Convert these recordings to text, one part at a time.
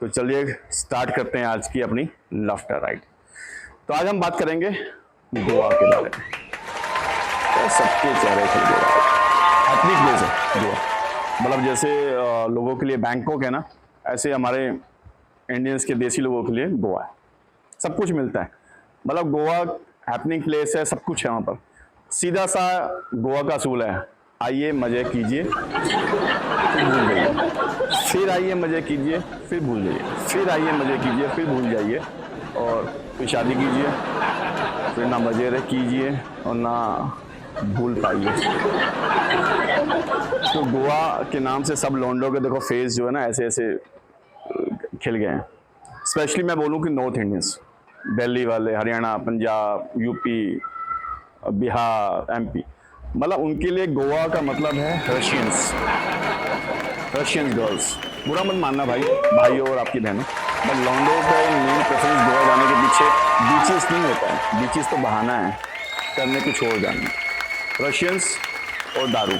तो चलिए स्टार्ट करते हैं आज की अपनी लाफ्टर राइड। तो आज हम बात करेंगे गोवा के बारे में। तो सबके चेहरे खिल गए, एथनिक प्लेस है गोवा। मतलब जैसे लोगों के लिए बैंकॉक है ना, ऐसे हमारे इंडियंस के देसी लोगों के लिए गोवा है। सब कुछ मिलता है, मतलब गोवा हैपनिंग प्लेस है, सब कुछ है वहाँ पर। सीधा सा गोवा का असूल है, आइए मजे कीजिए फिर भूल जाइए, फिर आइए मजे कीजिए फिर भूल जाइए, फिर आइए मजे कीजिए फिर भूल जाइए, और फिर शादी कीजिए, फिर ना मजे कीजिए और ना भूल पाइए। तो गोवा के नाम से सब लौंडों के देखो फेस जो है ना ऐसे ऐसे खिल गए हैं। स्पेशली मैं बोलूँ कि नॉर्थ इंडियंस, दिल्ली वाले, हरियाणा, पंजाब, यूपी, बिहार, एमपी, मतलब उनके लिए गोवा का मतलब है रशियंस, रशियन गर्ल्स। बुरा मत मानना भाइयों और आपकी बहनों, बट लॉन्डो का मेन प्रेफरेंस गोवा जाने के पीछे बीचेस नहीं होता है। बीचेस तो बहाना है, करने कुछ और जाना। रशियंस और दारू,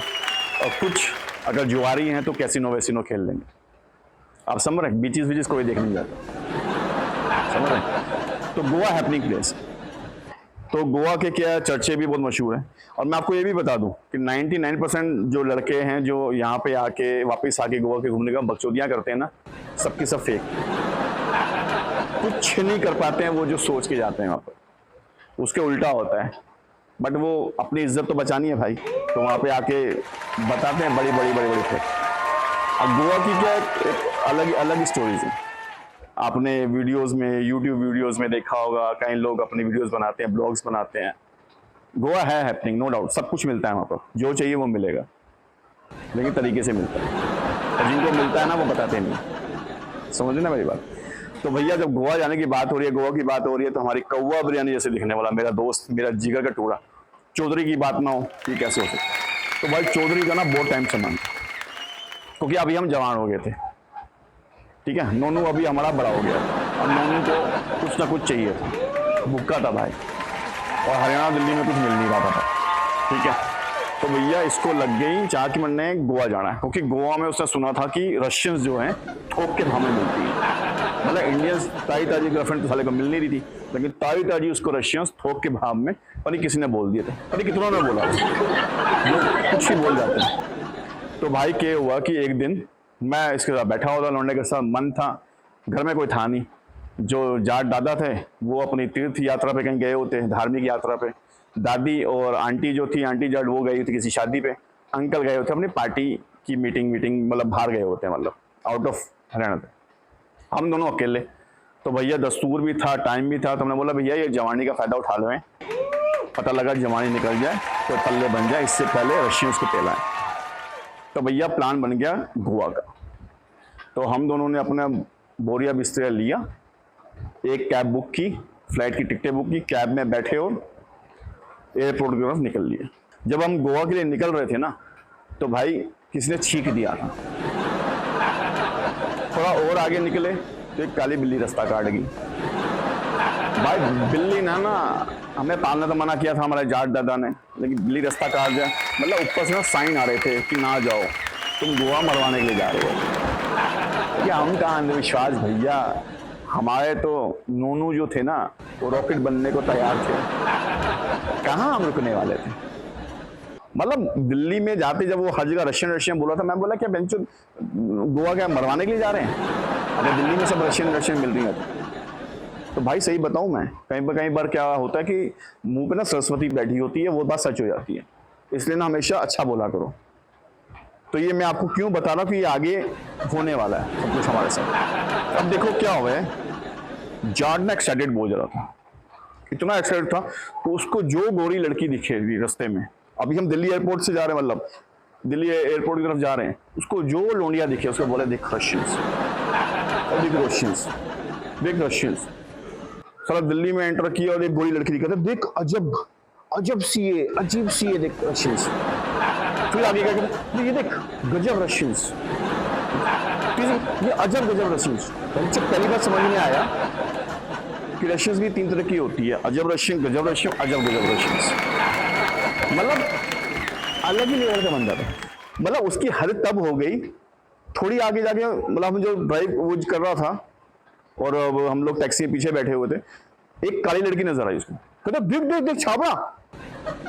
और कुछ अगर जुआरी हैं तो कैसीनो वैसीनो खेल लेंगे। आप समझ रहे हैं, बीचेस बीचेस कोई देख नहीं जाता, समझ रहे हैं। तो गोवा हैपनिंग प्लेस। तो गोवा के क्या चर्चे भी बहुत मशहूर हैं। और मैं आपको ये भी बता दूं कि 99% जो लड़के हैं जो यहाँ पे आके वापस आके गोवा के घूमने का बकचोदियाँ करते हैं ना, सबके सब फेक, कुछ नहीं कर पाते हैं वो जो सोच के जाते हैं वहाँ पर, उसके उल्टा होता है। बट वो अपनी इज्जत तो बचानी है भाई, तो वहाँ पे आके बताते हैं बड़ी बड़ी बड़ी बड़ी फेक। अब गोवा की क्या एक अलग अलग स्टोरीज है। आपने वीडियोस में, यूट्यूब वीडियोस में देखा होगा, कई लोग अपनी वीडियोस बनाते हैं, ब्लॉग्स बनाते हैं। गोवा है हैपनिंग, नो डाउट, सब कुछ मिलता है वहाँ पर, जो चाहिए वो मिलेगा, लेकिन तरीके से मिलता है, और जिनको मिलता है ना वो बताते नहीं। समझे ना मेरी बात। तो भैया जब गोवा जाने की बात हो रही है, गोवा की बात हो रही है, तो हमारी कौवा बिरयानी जैसे दिखने वाला मेरा दोस्त, मेरा जिगर का टुकड़ा चौधरी की बात ना हो, ये कैसे हो सकता। तो भाई चौधरी का ना बहुत टाइम से मन, क्योंकि अभी हम जवान हो गए थे, ठीक है। नोनू अभी हमारा बड़ा हो गया, अब नोनू को कुछ ना कुछ चाहिए था, भूखा था भाई, और हरियाणा दिल्ली में कुछ मिल नहीं रहा था, ठीक है। तो भैया इसको लग गई चाह कि मैंने गोवा जाना है, क्योंकि गोवा में उसने सुना था कि रशियंस जो हैं थोक के भाव में मिलती है। मतलब इंडियंस ताई ताजी गर्लफ्रेंड तो साले को मिल नहीं रही थी, लेकिन ताई ताजी उसको रशियंस थोक के भाव में, पता किसी ने बोल दिए थे, पता कितनों ने बोला, लोग कुछ ही बोल जाते हैं। तो भाई क्या हुआ कि एक दिन मैं इसके साथ बैठा हुआ था, लौंडे के साथ, मन था, घर में कोई था नहीं। जो जाट दादा थे वो अपनी तीर्थ यात्रा पे कहीं गए होते हैं, धार्मिक यात्रा पे। दादी और आंटी जो थी, आंटी जाट, वो गई थी किसी शादी पे। अंकल गए होते अपनी पार्टी की मीटिंग मतलब बाहर गए होते हैं, मतलब आउट ऑफ हरियाणा थे। हम दोनों अकेले। तो भैया दस्तूर भी था, टाइम भी था, तो हमने बोला भैया ये जवानी का फ़ायदा उठा लो, पता लगा जवानी निकल जाए तो पल्ले बन जाए, इससे पहले रशियंस को टेला है। तो भैया प्लान बन गया गोवा का। तो हम दोनों ने अपना बोरिया बिस्तरा लिया, एक कैब बुक की, फ्लाइट की टिकटें बुक की, कैब में बैठे और एयरपोर्ट की तरफ निकल लिए। जब हम गोवा के लिए निकल रहे थे ना, तो भाई किसी ने छींक दिया था। थोड़ा और आगे निकले तो एक काली बिल्ली रास्ता काट गई। भाई बिल्ली ना हमें पालने तो मना किया था हमारे जाट दादा ने, लेकिन बिल्ली रास्ता काट जाए, मतलब ऊपर से ना साइन आ रहे थे कि ना जाओ, तुम गोवा मरवाने के लिए जा रहे हो। कि हम कहाँ अंधविश्वास भैया, हमारे तो नोनू जो थे ना वो रॉकेट बनने को तैयार थे, कहाँ हम रुकने वाले थे। मतलब दिल्ली में जाते जब वो हर जगह रशियन बोला था, मैं बोला क्या बेंचो गोवा क्या मरवाने के लिए जा रहे हैं, अगर दिल्ली में सब रशियन मिल रही है। तो भाई सही बताऊं, मैं कहीं बार क्या होता है कि मुंह पे ना सरस्वती बैठी होती है, वो बात सच हो जाती है। इसलिए ना हमेशा अच्छा बोला करो। तो ये मैं आपको क्यों बता रहा हूँ कि ये आगे होने वाला है सब कुछ हमारे साथ। अब देखो क्या हुआ है, जाट ना एक्साइटेड बहुत ज़्यादा था, इतना एक्साइटेड था तो उसको जो गोरी लड़की दिखेगी रास्ते में, अभी हम दिल्ली एयरपोर्ट से जा रहे हैं, मतलब दिल्ली एयरपोर्ट की तरफ जा रहे हैं, उसको जो लोंडिया दिखे उसको बोले देख रशियंस, और देख रशियंस, देख रशियंस। साला दिल्ली में एंटर किया और एक गोरी लड़की दिखा था, देख अजब सी है, अजीब सी है, देख रशियंस। फिर आगे क्या कहते, ये देख गजब रशियंस, ये अजब गजब रशियंस। जब पहली बार समझ में आया कि रशियंस भी 3 तरह की होती है, अजब रशियन, गजब रशियन, अजब गजब रशियंस। मतलब अलग ही लेवल का बंदा था। मतलब उसकी हद तब हो गई थोड़ी आगे जाके मतलब हम जो ड्राइव वो कर रहा था और अब हम लोग टैक्सी के पीछे बैठे हुए थे, एक काली लड़की नजर आई उसको, कहता देख देख देख छाबड़ा,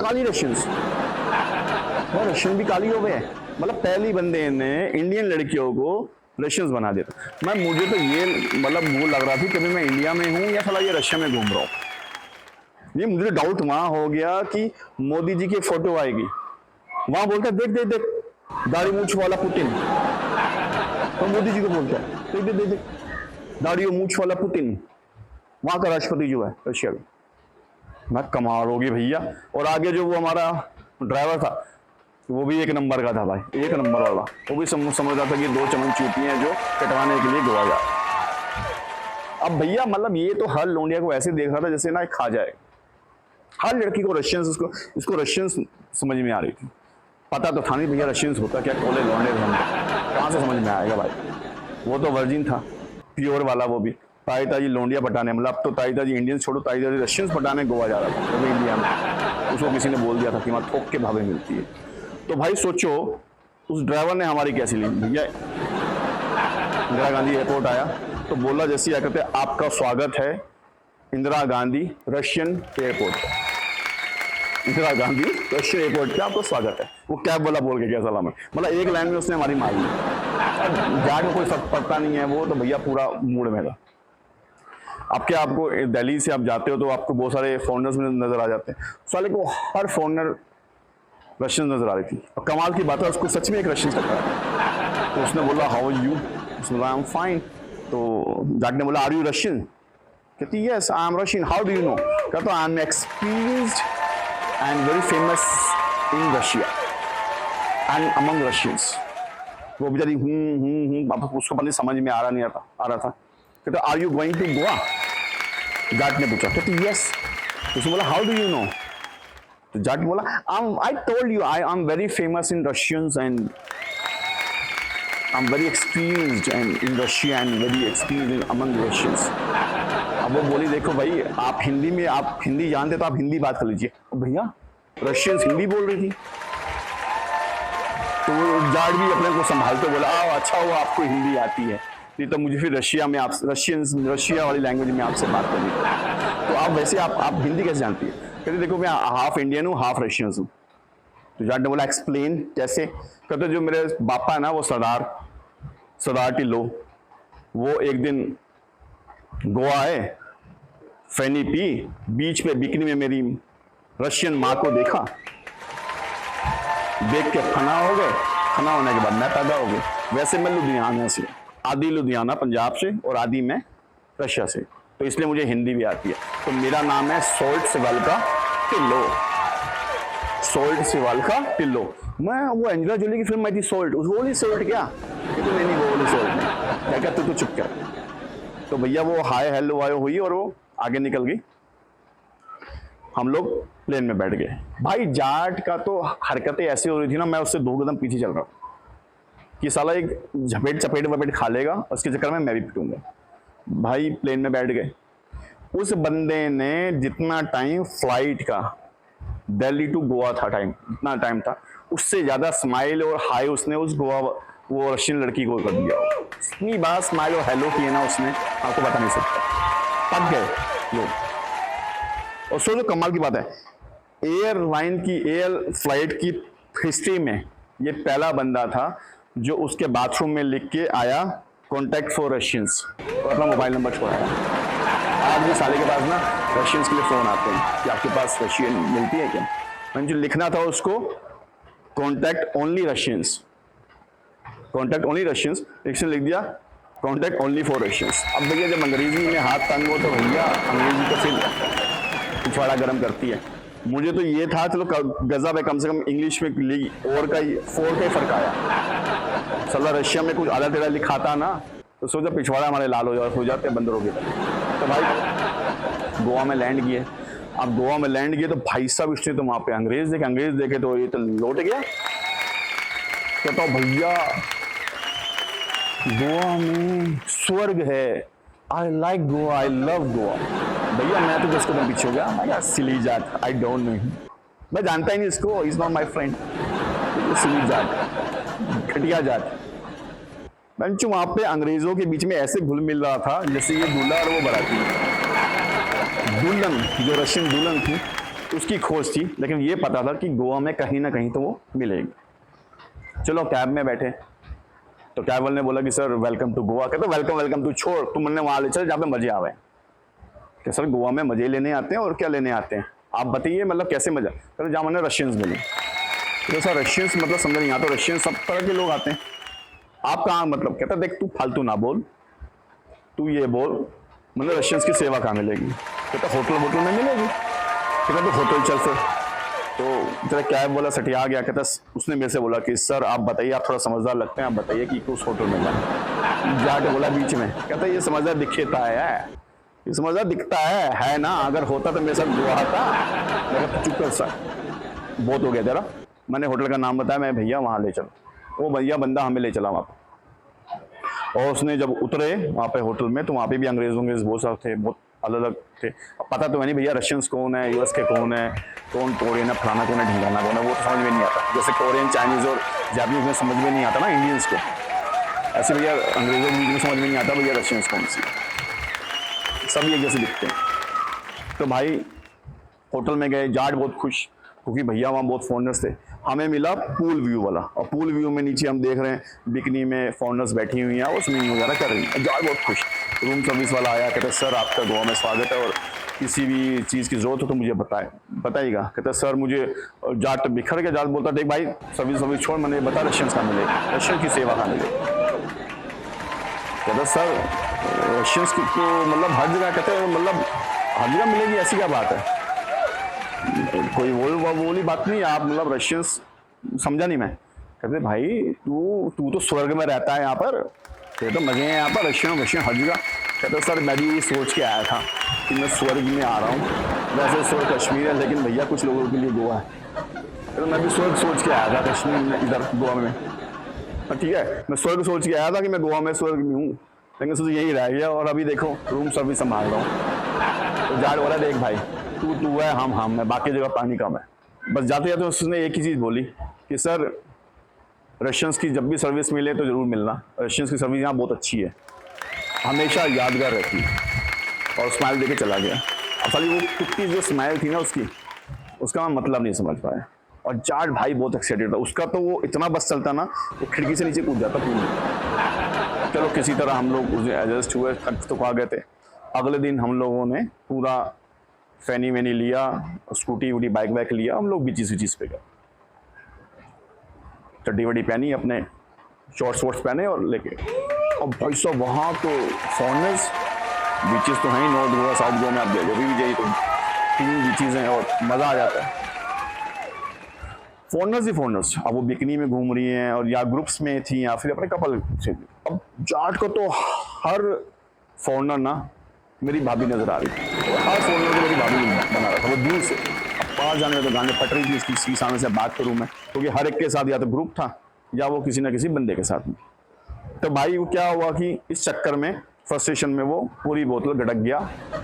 काली रशियंस, वो रशियन भी काली हो गए। मतलब पहली बंदे ने इंडियन लड़कियों को रशियंस बना दिया। मैं मुझे तो ये मतलब वो लग रहा था कभी मैं इंडिया में हूँ या साला ये रशिया में घूम रहा हूँ। ये मुझे डाउट वहां हो गया कि मोदी जी की फोटो आएगी, वहां बोलता देख देख देख दाढ़ी मूछ वाला पुतिन, तो मोदी जी को बोलता है देख देख देख देख दाढ़ी मूछ वाला पुतिन, वहां का राष्ट्रपति जो है रशिया का। मैं कमाल होगी भैया। और आगे जो वो हमारा ड्राइवर था वो भी एक नंबर का था भाई, एक नंबर वाला। वो भी समझ रहा था कि 2 चमन चूतियां जो कटवाने के लिए गोवा जा। अब भैया मतलब ये तो हर लोंडिया को ऐसे देख रहा था जैसे ना खा जाए। हर लड़की को रशियंस, इसको रशियंस समझ में आ रही थी। पता तो था नहीं भैया रशियंस होता क्या, कोले लौंडे थे, कहाँ से समझ में आएगा भाई। वो तो वर्जिन था प्योर वाला, वो भी ताई ताजी लोंडिया पटाने। मतलब अब तो ताई ताजी इंडियन छोड़ो, ताई ताजी रशियंस पटाने गोवा जा रहा था, तो इंडिया में उसको किसी ने बोल दिया था कि वहाँ थोक के भावे मिलती है। तो भाई सोचो उस ड्राइवर ने हमारी कैसी ली भैया। इंदिरा गांधी एयरपोर्ट आया तो बोला जैसे क्या कहते हैं, आपका स्वागत है Indira Gandhi Russian airport, Indira Gandhi Russian airport पे आपका स्वागत है। वो कैब वाला बोल के क्या सलाम है, मतलब एक लाइन में उसने हमारी मार ली। और जाट को कोई सब पता नहीं है, वो तो भैया पूरा मूड में था। अब क्या, आपको दिल्ली से आप जाते हो तो आपको बहुत सारे फॉरेनर्स में नजर आ जाते हैं, साले को हर फॉरेनर रशियन नजर आ रही थी। और कमाल की बात है उसको सच में एक रशियन टकरा। तो उसने बोला हाउ आर यू, उसने बोला आई एम फाइन। तो जाट ने बोला आर यू रशियन, कहती yes I am Russian, how do you know, कहता I am experienced and very famous in Russia and among Russians. वो बेचारी उसको पता समझ में आ रहा था। कहता are you going to Goa, Jat ने पूछा, कहती यस। उसने बोला हाउ डू यू नो, तो जाट बोला I told you I am very famous in Russians and I am very experienced and in Russia and very experienced among Russians. अब वो बोली देखो भाई आप हिंदी में, आप हिंदी जानते तो आप हिंदी बात कर लीजिए। भैया रशियंस हिंदी बोल रही थी। तो जाट भी अपने को संभालते बोला अच्छा हुआ आपको हिंदी आती है, नहीं तो मुझे फिर रशिया में आप रशिया वाली लैंग्वेज में आपसे बात करनी पड़ेगी। तो आप वैसे आप हिंदी कैसे जानती है, कहते देखो मैं हाफ इंडियन हूँ हाफ रशियन हूँ। तो जाट ने बोला एक्सप्लेन कैसे, कहते जो मेरे बापा है ना वो सरदार टिल्लो, वो एक दिन गोवा आए, फैनी पी, बीच पे बिकनी में मेरी रशियन माँ को देखा, देख के फना हो गए, फना होने के बाद मैं पैदा हो गई। वैसे मैं लुधियाना से, आधी लुधियाना पंजाब से और आधी मैं रशिया से, तो इसलिए मुझे हिंदी भी आती है। तो मेरा नाम है सोल्ट सिवाल्का टिल्लो, सोल्ट सिवाल्का टिल्लो। मैं वो एंजेला जोली की फिल्म आई थी सोल्ट, उस बोली सोल्ट क्या, तो नहीं वो बोली सोल्ट नहीं, क्या कहते तू चुप कर। तो भैया वो हाय हेलो वायो हुई और वो आगे निकल गई। हम लोग प्लेन में बैठ गए। भाई जाट का तो हरकतें ऐसी हो रही थी ना, मैं उससे 2 कदम पीछे चल रहा हूँ कि साला एक चपेट वपेट खा लेगा, उसके चक्कर में मैं भी पिटूंगा। भाई प्लेन में बैठ गए। उस बंदे ने जितना टाइम फ्लाइट का दिल्ली टू गोवा था टाइम, इतना टाइम था, उससे ज्यादा स्माइल और हाय उसने उस गोवा वो रशियन लड़की को कर दिया। इतनी बार स्माइल और हेलो किए ना उसने, आपको बता नहीं सकता। पक गए लोग। और सोचो कमाल की बात है, एयरलाइन की एयर फ्लाइट की हिस्ट्री में ये पहला बंदा था जो उसके बाथरूम में लिख के आया कॉन्टैक्ट फॉर रशियंस और अपना मोबाइल नंबर छोड़ाया। आज भी साले के पास ना रशियंस के लिए फ़ोन आते हैं कि आपके पास रशियन मिलती है क्या। मैंने जो लिखना था उसको contact only Russians, contact only Russians, इसने लिख दिया कॉन्टैक्ट ओनली फॉर रशियंस। अब भैया जब अंग्रेजी में हाथ तंग हो तो भैया अंग्रेजी तो फिर पिछवाड़ा गर्म करती है। मुझे तो ये था चलो गजब है, कम से कम इंग्लिश में और का 4 का फर्क आया। साला रशिया में कुछ आधा टेढ़ा लिखाता ना तो सोचा पिछवाड़ा हमारे लाल हो जाते हैं बंदरों के। तो भाई गोवा में लैंड किए। अब गोवा में लैंड किए तो भाई साहब इसने तो वहां पे अंग्रेज देखे तो ये तो लौट गया। कहता हूँ भैया गोवा में स्वर्ग है, I like Goa, I love Goa. भैया मैं तो 10 कदम पीछे हो गया, मैं सिली जाट, आई डोंट नो, मैं जानता ही नहीं इसको, इज नॉट माई फ्रेंड, सिली जाट, घटिया जाट। बेंचो वहाँ पे अंग्रेजों के बीच में ऐसे घुल मिल रहा था जैसे ये दूल्हा और वो बाराती। दुल्हन, जो रशियन दुल्हन थी उसकी खोज थी, लेकिन ये पता था कि गोवा में कहीं ना कहीं तो वो मिलेगी। चलो कैब में बैठे तो कैब वाले ने बोला कि सर वेलकम टू गोवा। कहते वेलकम वेलकम तू छोड़, तुम मैंने वहाँ ले चल जहाँ पे मजे आवे। कि सर गोवा में मजे लेने आते हैं और क्या लेने आते हैं आप बताइए, मतलब कैसे मजा। कहते जहाँ मैंने रशियंस मिले। तो सर रशियंस मतलब समझ नहीं आता, रशियन सब तरह के लोग आते हैं, आप कहाँ मतलब। कहता देख तू फालतू ना बोल, तू ये बोल मतलब रशियंस की सेवा कहाँ मिलेगी। कहता होटल में मिलेगी। कहता तो होटल चल फिर। तो जरा कैब वाला सटिया गया। कहता उसने मेरे से बोला कि सर आप बताइए, आप थोड़ा समझदार लगते हैं, आप बताइए कि उस होटल में जाए। जाट बोला बीच में, कहता ये समझदार दिखेता है, ये समझदार दिखता है ना, अगर होता तो मेरे साथ गोवा था। मैं कहता चुप कर सर, बहुत हो गया तेरा। मैंने होटल का नाम बताया, मैं भैया वहाँ ले चलो। वो भैया बंदा हमें ले चला वहाँ पे। और उसने जब उतरे वहाँ पे होटल में तो वहाँ पे भी अंग्रेज बहुत सारे थे, बहुत अलग अलग थे। अब पता तो है नहीं भैया रशियंस कौन है, यूएस के कौन है, कौन कोरियन है, फलाना कौन है, ढिंगाना कौन है, वो तो समझ में नहीं आता। जैसे कोरियन चाइनीज और जापानीज में समझ में नहीं आता ना इंडियंस को, ऐसे भैया अंग्रेजों के बीच में समझ में नहीं आता भैया रशियंस कौन सी। सब एक जैसे दिखते हैं। तो भाई होटल में गए, जाट बहुत खुश क्योंकि भैया वहाँ बहुत फॉरनर्स थे। हमें मिला पूल व्यू वाला, और पूल व्यू में नीचे हम देख रहे हैं बिकनी में फॉरनर्स बैठी हुई हैं और स्विमिंग वगैरह कर रही हैं। जाट बहुत खुश। रूम सर्विस वाला आया, कहते सर आपका गोवा में स्वागत है और किसी भी चीज़ की ज़रूरत हो तो मुझे बताइएगा। कहता सर मुझे, जाट बिखर के जाट बोलता देख भाई सर्विस छोड़, मैंने बता रशियंस कहाँ मिलेगी, रशियन की सेवा कहाँ मिलेगी। कहता सर रशियंस की तो मतलब हर जगह, कहते मतलब हर जगह मिलेगी ऐसी क्या बात है, कोई बोली बात नहीं आप मतलब रशियंस समझा नहीं मैं। कहते भाई तू तो स्वर्ग में रहता है यहाँ पर, ये तो मजे हैं यहाँ पर, रशियन हर जगह। कहते सर मैं भी ये सोच के आया था कि मैं स्वर्ग में आ रहा हूँ, वैसे स्वर्ग कश्मीर है लेकिन भैया कुछ लोगों के लिए गोवा है। तो मैं भी स्वर्ग सोच के आया था कश्मीर में, इधर गोवा में। ठीक है मैं स्वर्ग सोच के आया था कि मैं गोवा में स्वर्ग में हूँ, लेकिन सोच यही रह गया और अभी देखो रूम सर्विस संभाल रहा हूँ। तो जाट वाला देख भाई तू है हम है, बाकी जगह पानी कम है। बस जाते जाते उसने एक ही चीज़ बोली कि सर रशियंस की जब भी सर्विस मिले तो ज़रूर मिलना, रशियंस की सर्विस यहाँ बहुत अच्छी है, हमेशा यादगार रहती है। और स्माइल देके चला गया। अब साली वो कुत्ती जो स्माइल थी ना उसका मैं मतलब नहीं समझ पाया। और जाट भाई बहुत एक्साइटेड था उसका, तो वो इतना बस चलता ना वो खिड़की से नीचे कूद जाता पूरी। चलो किसी तरह हम लोग उसे एडजस्ट हुए, थक तो आ गए थे। अगले दिन हम लोगों ने पूरा फैनी वैनी लिया, स्कूटी वूटी बाइक लिया, हम लोग बीचीज पे गए, चड्डी वड्डी पहनी, अपने शॉर्ट्स पहने और लेके। अब भाई साहब वहाँ तो फॉरनर्स, बीचेस तो हैं ही, नॉर्थ गोवा साउथ गोवा में आप जब भी जाइए तो 3 बीचेस हैं और मज़ा आ जाता है। फॉरनर्स ही फॉरनर्स, अब वो बिकनी में घूम रही हैं और या ग्रुप्स में थी या फिर अपने कपल से। अब जाट को तो हर फॉरनर ना मेरी भाभी नजर आ रही थी, हर फॉरनर को मेरी भाभी बना रहा था वो दूर से। अब पास जाने में तो गाने पट रही थी इसकी सामने से बात करूँ मैं, क्योंकि हर एक के साथ या तो ग्रुप था या वो किसी ना किसी बंदे के साथ में। तो भाई वो क्या हुआ कि इस चक्कर में फ्रस्ट्रेशन में वो पूरी बोतल गड़क गया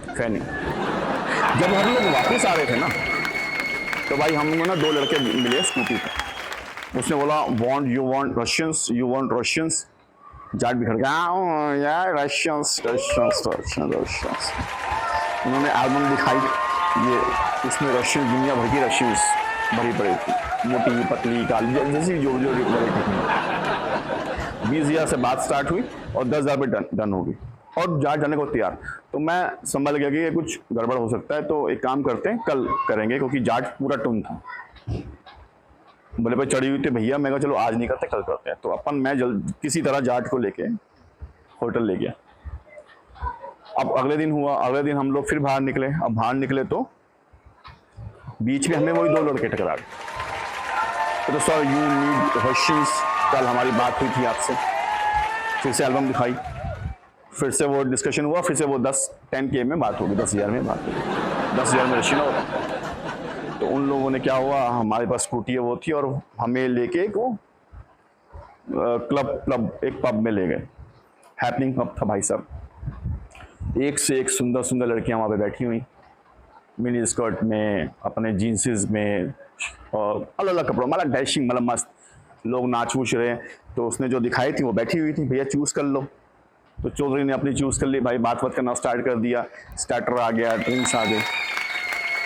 फैनी। जब हम लोग वापस आ रहे थे ना तो भाई हम लोग ना 2 लड़के मिले स्कूटी पे। उसने बोला यू वांट रशियंस। जाट बिखर गया यार, रशियंस। उन्होंने एल्बम दिखाई, ये उसमें रशियन दुनिया भर की रशियंस भरी पड़ी थी, मोटी पतली काली जैसी जो बड़ी थी। 20,000 से बात स्टार्ट हुई और 10,000 पे डन हो गई और जाट जाने को तैयार। तो मैं संभल गया कि ये कुछ गड़बड़ हो सकता है, तो एक काम करते हैं कल करेंगे, क्योंकि जाट पूरा टून था। बोले भाई चढ़ी हुई थी भैया, मैं कहा चलो आज नहीं करते कल करते हैं। तो मैं किसी तरह जाट को लेके होटल ले गया। अब अगले दिन हम लोग फिर बाहर निकले। अब बाहर निकले तो बीच में हमें वही 2 लड़के टकरा गए। तो सर यू नीड रशियंस, कल हमारी बात हुई थी आपसे। फिर से एल्बम दिखाई, फिर से वो डिस्कशन हुआ, फिर से वो 10K में बात होगी, 10,000 में बात होगी, 10,000 में रशियन होगा। तो उन लोगों ने क्या हुआ, हमारे पास स्कूटी है वो थी और हमें लेके एक एक पब में ले गए। हैपनिंग पब था भाई साहब, एक से एक सुंदर सुंदर लड़कियां वहाँ पे बैठी हुई, मिनी स्कर्ट में, अपने जीन्सेस में और अलग अलग कपड़ों, मतलब डैशिंग, मतलब मस्त। लोग नाच वूच रहे हैं। तो उसने जो दिखाई थी वो बैठी हुई थी, भैया चूज़ कर लो। तो चौधरी ने अपनी चूज़ कर ली, भाई बात करना स्टार्ट कर दिया, स्टार्टर आ गया, ड्रिंक्स आ गए,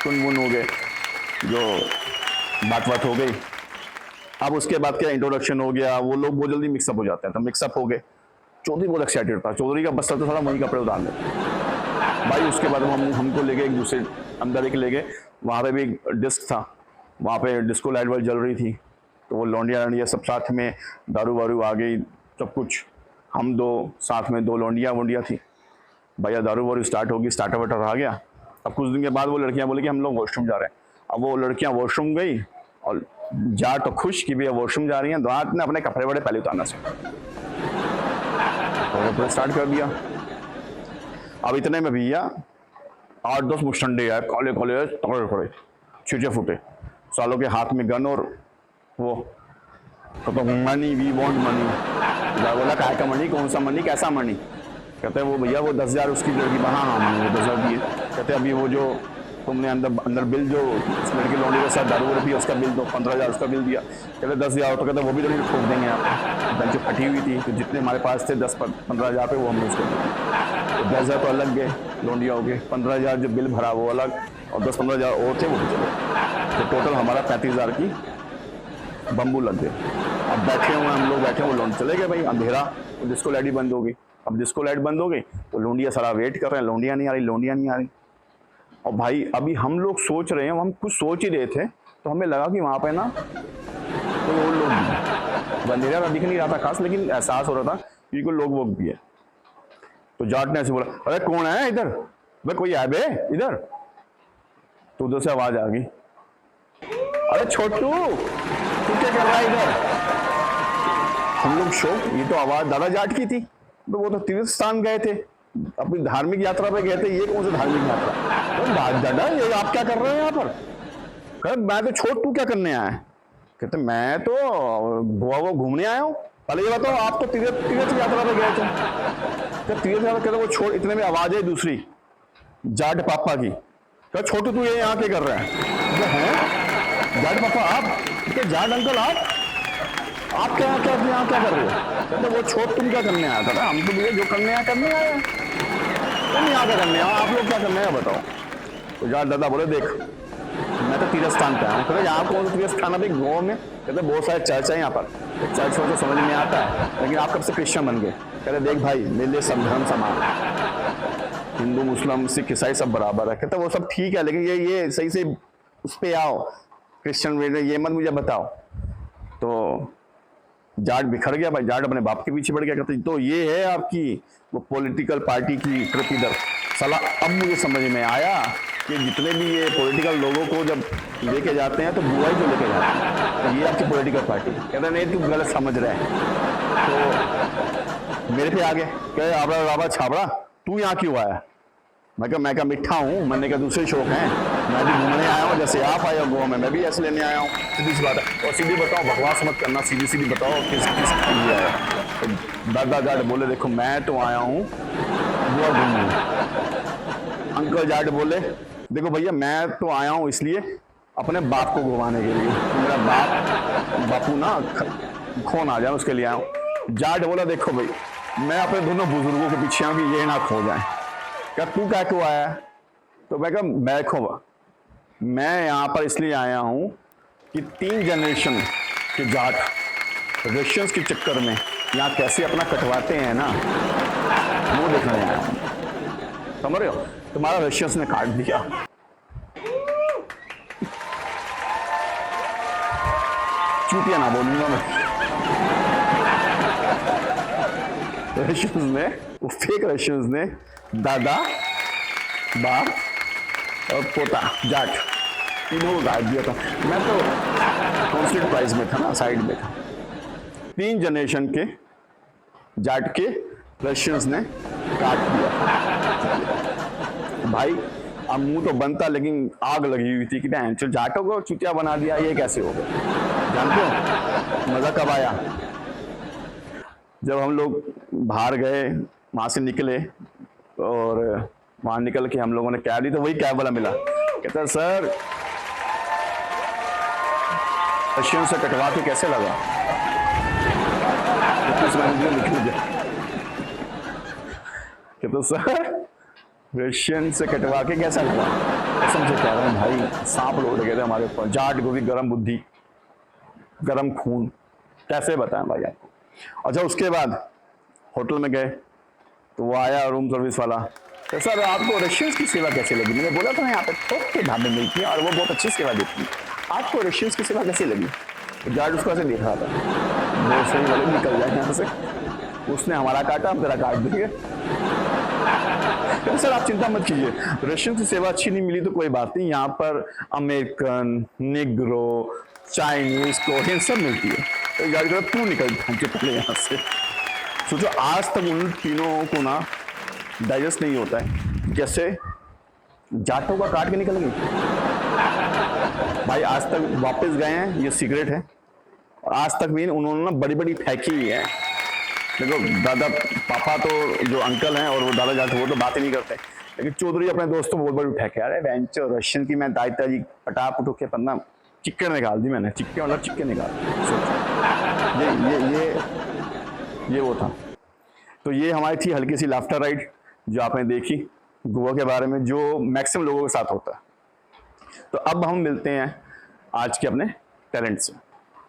टुन मुन हो गए, जो बात हो गई। अब उसके बाद क्या इंट्रोडक्शन हो गया, वो लोग बहुत जल्दी मिक्सअप हो जाते हैं, तो मिक्सअप हो गए। चौधरी बहुत एक्साइटेड था, चौधरी का बस था तो सारा वहीं कपड़े उतार ले भाई। उसके बाद हमको ले गए एक दूसरे अंदर एक ले गए, वहाँ पे भी एक डिस्क था, वहाँ पे डिस्को लाइट वाइट जल रही थी, तो वो लौंडिया लौंडिया सब साथ में, दारू वारू आ गई, सब कुछ। हम दो साथ में, 2 लौंडिया वोंडिया थी, भैया दारू वारू स्टार्ट होगी, स्टार्टर वाटर आ गया। अब कुछ दिन के बाद वो लड़कियां बोली कि हम लोग वॉशरूम जा रहे हैं। अब वो लड़कियां वॉशरूम गई और जा तो खुश कि भैया वॉशरूम जा रही हैं, रात ने अपने कपड़े वड़े पहले उतारना से कपड़े स्टार्ट कर दिया। अब इतने में भैया 8-10 मुस्टंडे आए, काले काले तगड़े खड़े, छीटे फूटे, सालों के हाथ में गन, और वो तो मनी, वी वांट मनी। बोला काय का मनी, कौन सा मनी, कैसा मनी? कहते हैं वो भैया वो 10,000 उसकी लड़की, हाँ हाँ मैंने वो 10,000 दिए। कहते अभी वो जो तुमने अंदर बिल जो उस लड़की लौंडी के साथ दारू रुपये उसका बिल दो, 15,000 उसका बिल दिया। कहते 10,000, तो कहते वो भी तो नहीं ठोक देंगे आप, बेंच फटी हुई थी, तो जितने हमारे पास थे 10-15,000 पे वो हमने उसको दिए। तो 10,000 तो अलग गए लौंडिया हो गए, 15,000 जो बिल भरा वो अलग, और 10-15,000 और थे वो भी चले, तो टोटल हमारा 35,000 की बम्बू लग गए। अब बैठे हुए हम लोग, बैठे हुए लौंड चले गए भाई, अंधेरा, तो डिस्को लाइट ही बंद हो गई। अब डिस्को लाइट बंद हो गई तो लौंडिया सारा वेट कर रहे हैं, लौंडिया नहीं आ रही, लौंडिया नहीं आ रही। और भाई अभी हम लोग सोच रहे हैं, हम कुछ सोच ही रहे थे, तो हमें लगा कि वहाँ पे ना कोई और लोग भी, अंधेरा दिख नहीं रहा था खास, लेकिन एहसास हो रहा था कि कोई लोग वोग भी है। तो जाट ने ऐसे बोला, अरे कौन है इधर, भाई कोई है बे इधर? तो उधर से आवाज आ गई, अरे छोटू तू क्या कर रहा है इधर? हम लोग शौक, ये तो आवाज दादा जाट की थी, तो वो तो तीर्थ स्थान गए थे, अपनी धार्मिक यात्रा पे गए थे, ये कौन सी धार्मिक यात्रा? तो दादा ये आप क्या कर रहे हैं यहाँ पर? कहते मैं तो छोटू क्या करने आया है? कहते मैं तो गोवा वो घूमने आया हूँ। पहले ये बताओ, आप तो तीर्थ यात्रा पे गए थे। तीर्थ यात्रा कहते वो छोड़, इतने में आवाज है दूसरी जाट पापा की, क्या छोटू तू ये यहाँ क्या कर रहा है? जाट पापा आप, क्या जाट अंकल आप क्या यहाँ क्या कर रहे हो? कहते वो छोट तुम क्या करने आया था? हम तो भैया जो करने आया तुम यहाँ क्या करने आया, आप लोग क्या करने आया बताओ? तो जाट दादा बोले देख मैं तो तीर्थ स्थान पे आया हूँ। कहते यहाँ कौन सा तीर्थ स्थान है भाई गाँव में? कहते बहुत सारे चर्च है यहाँ पर, चर्च में तो समझ में आता है, लेकिन आप कब से क्रिश्चियन बन गए? कहते देख भाई मेरे लिए सब धर्म समान है, हिंदू मुस्लिम सिख ईसाई सब बराबर है। कहते वो सब ठीक है, लेकिन ये सही से उस पर आओ, क्रिश्चियन वे ये मत मुझे बताओ। तो जाट बिखर गया भाई, जाट अपने बाप के पीछे पड़ गया। कहते तो ये है आपकी वो पॉलिटिकल पार्टी की ट्रिप इधर। साला अब मुझे समझ में आया कि जितने भी ये पॉलिटिकल लोगों को जब लेके जाते हैं तो बुआई को लेके जाते हैं, तो ये आपकी पॉलिटिकल पार्टी। कहते नहीं तू गलत समझ रहे हैं। तो मेरे पे आ गए, कहे आबड़ा राबा छाबड़ा तू यहाँ क्यों आया? मैं कहा मिठा हूँ, मैंने कहा दूसरे शौक हैं, मैं भी घूमने आया हूँ, जैसे आप आए हो गोवा में मैं भी ऐसे लेने आया हूँ, सीधी सी बात है। और सीधी बताओ, बकवास मत करना, सीधी बताओ किस लिए आया? तो दादा जाट बोले देखो मैं तो आया हूँ गोवा घूमने। अंकल जाट बोले देखो भैया मैं तो आया हूँ इसलिए अपने बाप को घुमाने के लिए, तो मेरा बापू ना खोन आ जाए उसके लिए आया हूँ। जाट बोला देखो भाई मैं अपने दोनों बुजुर्गों के पीछे आऊँ कि ये ना खो जाए। क्या तू क्या क्यों आया? तो मैं कहा मैं यहाँ पर इसलिए आया हूँ कि 3 जनरेशन के जाट रशियंस के चक्कर में यहाँ कैसे अपना कटवाते हैं ना, वो देखने आया हूँ। समझ रहे हो? तुम्हारा रशियंस ने काट दिया। चूतिया ना बोलूंगा मैं। रशियंस ने, वो फेक रशियंस ने दादा बाप और पोता जाट तीनों को काट दिया था। मैं तो कॉन्स्टेंट प्राइस में था ना, साइड में था। 3 जनरेशन के जाट के रशियंस ने काट दिया भाई। अब मुंह तो बनता, लेकिन आग लगी हुई थी कि नहीं जाटों को चुतिया बना दिया, ये कैसे हो गया? जानते हो मजा कब आया? जब हम लोग बाहर गए, वहां से निकले और वहां निकल के हम लोगों ने कैब ली, तो वही कैब वाला मिला, कहता सर रशियन से कटवा के कैसे लगा? वापस मैंने निकल गया कि तो सर रशियन से कटवा के कैसा लगा। कसम से कह रहा हूँ भाई, सांप लौट गए थे हमारे ऊपर। जाट गोभी, गर्म बुद्धि, गर्म खून, कैसे बताएं भाई आपको। अच्छा उसके बाद होटल में गए तो वो आया रूम सर्विस वाला, तो सर आपको रशियंस की सेवा कैसे लगी। मैंने बोला था यहाँ पे थोक के ढाबे मिलती है और वो बहुत अच्छी सेवा देती है, आपको रशियंस की सेवा कैसे लगी। तो जाट उसको ऐसे देख रहा था, वो सही वाले निकल जाए यहाँ से, उसने हमारा काटा, हम तेरा काट देंगे। तो सर आप चिंता मत कीजिए, रशियन की सेवा अच्छी नहीं मिली तो कोई बात नहीं, यहाँ पर अमेरिकन, निग्रो, चाइनीज, कोरियन सब मिलती है। तो गाड़ी का क्यों निकल पहुंचे पहले यहाँ से। सोचो आज तक उन तीनों को ना डाइजेस्ट नहीं होता है, जैसे जाटों का काट के निकल गई भाई। आज तक वापस गए हैं, ये सीक्रेट है, और आज तक भी उन्होंने ना बड़ी बड़ी फेंकी हुई है। देखो दादा पापा तो जो अंकल हैं और वो दादा जाते वो तो बात ही नहीं करते, लेकिन चौधरी अपने दोस्तों बहुत बड़ी उठा के, अरे वेंचर रशियन की मैं दायित्व जी पटा पुटो के पन्ना चिक्के निकाल दी मैंने, चिक्के मतलब चिक्के निकाल। ये वो था। तो ये हमारी थी हल्की सी लाफ्टर राइड जो आपने देखी गोवा के बारे में, जो मैक्सिमम लोगों के साथ होता है। तो अब हम मिलते हैं आज के अपने टैलेंट से।